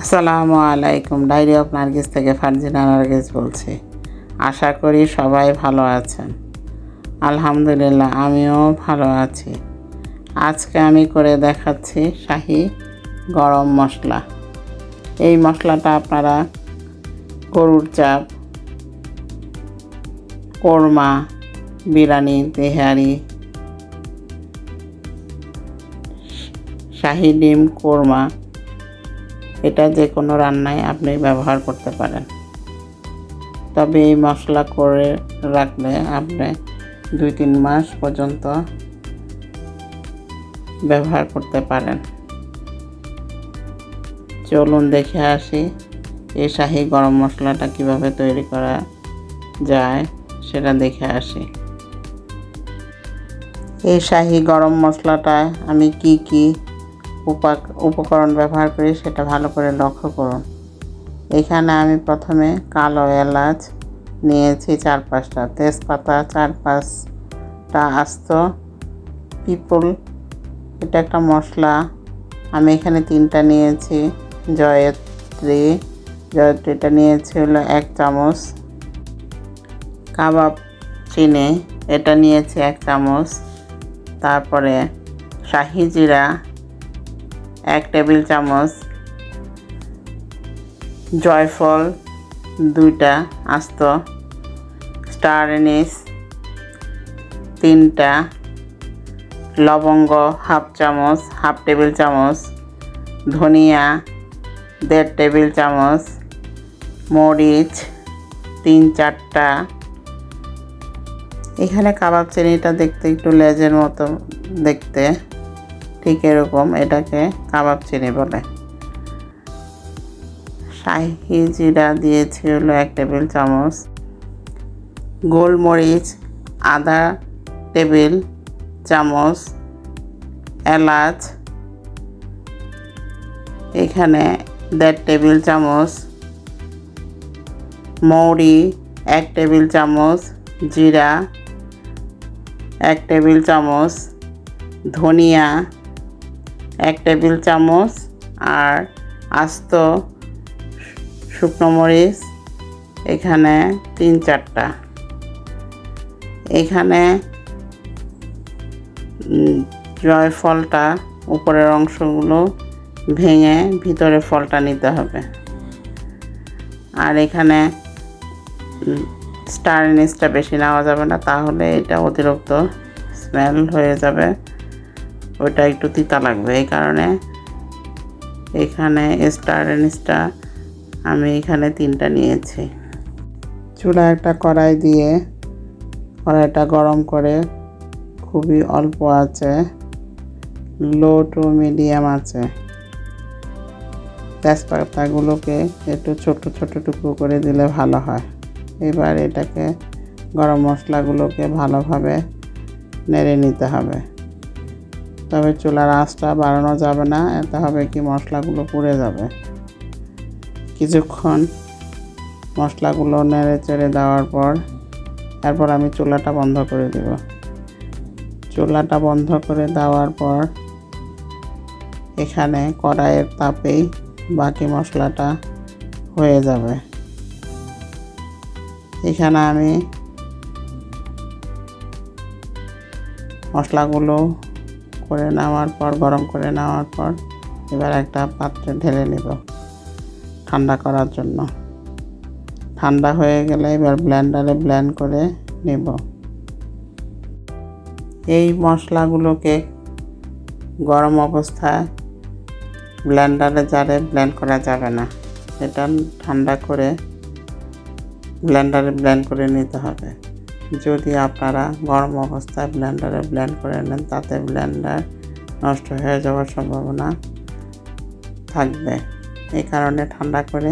আসসালামু আলাইকুম। Diary of Nargis থেকে ফারজিনা নার্গিস বলছি। আশা করি সবাই ভালো আছেন। আলহামদুলিল্লাহ, আমিও ভালো আছি। আজকে আমি করে দেখাচ্ছি শাহি গরম মশলা। এই মশলাটা আপনারা গরুর চাপ, কোরমা, বিরিয়ানি, তেহারি, শাহি ডিম কোরমা, এটা যে কোনো রান্নায় আপনি ব্যবহার করতে পারেন। তবে এই মশলা করে রাখলে আপনি 2-3 মাস পর্যন্ত ব্যবহার করতে পারেন। চলুন দেখে আসি এই শাহি গরম মশলাটা কিভাবে তৈরি করা যায় সেটা দেখে আসি। এই শাহি গরম মশলাটায় আমি কি উপকরণ ব্যবহার করি সেটা ভালো করে লক্ষ্য করুন। এখানে আমি প্রথমে কালো এলাচ নিয়েছি 4-5টা, তেজপাতা 4-5টা, আস্ত পিপল, এটা একটা মশলা। আমি এখানে 3টা নিয়েছি। জয়ত্রীটা নিয়েছি হলো 1 চামচ। কাবাব চিনি এটা নিয়েছি 1 চামচ। তারপরে শাহি জিরা 1 টেবিল চামচ। জয়ফল 2টা আস্ত, স্টার এনিস 3টা, লবঙ্গ হাফ টেবিল চামচ, ধনিয়া 1.5 টেবিল চামচ, মরিচ 3-4টা। এখানে কাবাব চিনিটা দেখতে একটু লেজের মতো দেখতে, ঠিক এরকম এটাকে কাবাব চিনি বলে। শাহি জিরা দিয়েছি হলো 1 টেবিল চামচ। গোলমরিচ আধা টেবিল চামচ। এলাচ এখানে 1.5 টেবিল চামচ। মৌরি 1 টেবিল চামচ। জিরা 1 টেবিল চামচ। ধনিয়া 1 টেবিল চামচ। আর আস্ত শুকনো মরিচ এখানে 3-4টা। এখানে জয়ফলটা উপরের অংশগুলো ভেঙে ভিতরে ফলটা নিতে হবে। আর এখানে স্টার এনিসটা বেশি নেওয়া যাবে না, তাহলে এটা অতিরিক্ত স্মেল হয়ে যাবে, ওইটা একটু তিতা লাগবে। এই কারণে এখানে স্টার এনিসটা আমি এখানে 3টা নিয়েছি। চুলায় একটা কড়াই দিয়ে কড়াইটা গরম করে খুবই অল্প আছে, লো টু মিডিয়াম আছে, তেজপাতাগুলোকে একটু ছোট ছোট টুকরো করে দিলে ভালো হয়। এবার এটাকে গরম মশলাগুলোকে ভালোভাবে নেড়ে নিতে হবে। তবে চুলার আঁচটা বাড়ানো যাবে না, এতে হবে কি মশলাগুলো পুড়ে যাবে। কিছুক্ষণ মশলাগুলো নেড়ে চেড়ে দেওয়ার পর এরপর আমি চুলাটা বন্ধ করে দেব। চুলাটা বন্ধ করে দেওয়ার পর এখানে কড়াইয়ের তাপেই বাকি মশলাটা হয়ে যাবে। এখানে আমি মশলাগুলো করে নেওয়ার পর গরম করে নেওয়ার পর এবার একটা পাত্রে ঢেলে নেব ঠান্ডা করার জন্য। ঠান্ডা হয়ে গেলে এবার ব্লেন্ডারে ব্লেন্ড করে নেব। এই মশলাগুলোকে গরম অবস্থায় ব্লেন্ডারে জারে ব্লেন্ড করা যাবে না, এটা ঠান্ডা করে ব্লেন্ডারে ব্লেন্ড করে নিতে হবে। যদি আপনারা গরম অবস্থায় ব্লেন্ডারে ব্লেন্ড করে নেন তাতে ব্লেন্ডার নষ্ট হয়ে যাওয়ার সম্ভাবনা থাকবে। এই কারণে ঠান্ডা করে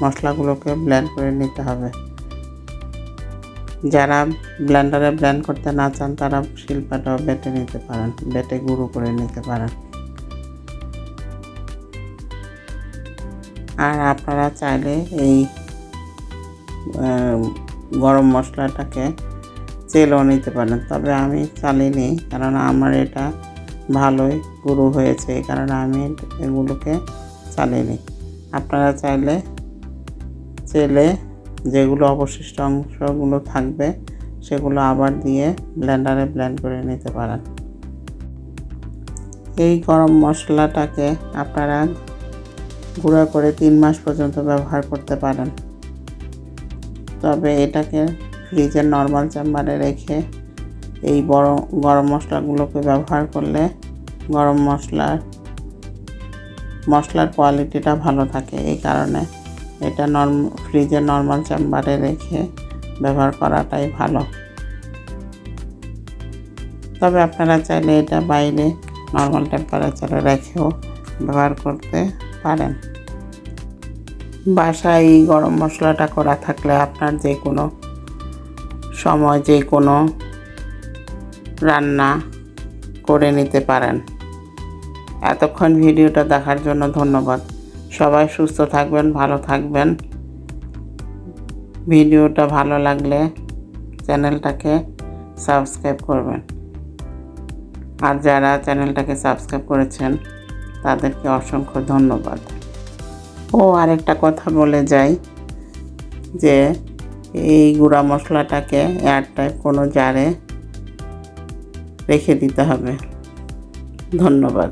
মশলাগুলোকে ব্লেন্ড করে নিতে হবে। যারা ব্লেন্ডারে ব্লেন্ড করতে না চান তারা শিলপাটাও বেটে নিতে পারেন, বেটে গুঁড়ো করে নিতে পারেন। আর আপনারা চাইলে এই গরম মশলাটাকে চেলেও নিতে পারেন, তবে আমি চালিনি, কারণ আমার এটা ভালোই গুঁড়ো হয়েছে, এই কারণে আমি এগুলোকে চালিয়ে নিই। আপনারা চাইলে যেগুলো অবশিষ্ট অংশগুলো থাকবে সেগুলো আবার দিয়ে ব্লেন্ডারে ব্লেন্ড করে নিতে পারেন। এই গরম মশলাটাকে আপনারা গুঁড়া করে 3 মাস পর্যন্ত ব্যবহার করতে পারেন। তবে এটাকে ফ্রিজের নর্মাল চেম্বারে রেখে এই গরম মশলাগুলোকে ব্যবহার করলে গরম মশলার কোয়ালিটিটা ভালো থাকে। এই কারণে এটা ফ্রিজের নর্মাল চেম্বারে রেখে ব্যবহার করাটাই ভালো। তবে আপনারা চাইলে এটা বাইরে নর্মাল টেম্পারেচারে রেখেও ব্যবহার করতে পারেন। বাসায় এই গরম মশলাটা করা থাকলে আপনার যে কোনো সময় যে কোনো রান্না করে নিতে পারেন। এতক্ষণ ভিডিওটা দেখার জন্য ধন্যবাদ। সবাই সুস্থ থাকবেন, ভালো থাকবেন। ভিডিওটা ভালো লাগলে চ্যানেলটাকে সাবস্ক্রাইব করবেন। আর যারা চ্যানেলটাকে সাবস্ক্রাইব করেছেন তাদেরকে অসংখ্য ধন্যবাদ। আরেকটা কথা বলে যাই যে এই গুঁড়া মশলাটাকে এয়ারটাইট কোনো জারে রেখে দিতে হবে। ধন্যবাদ।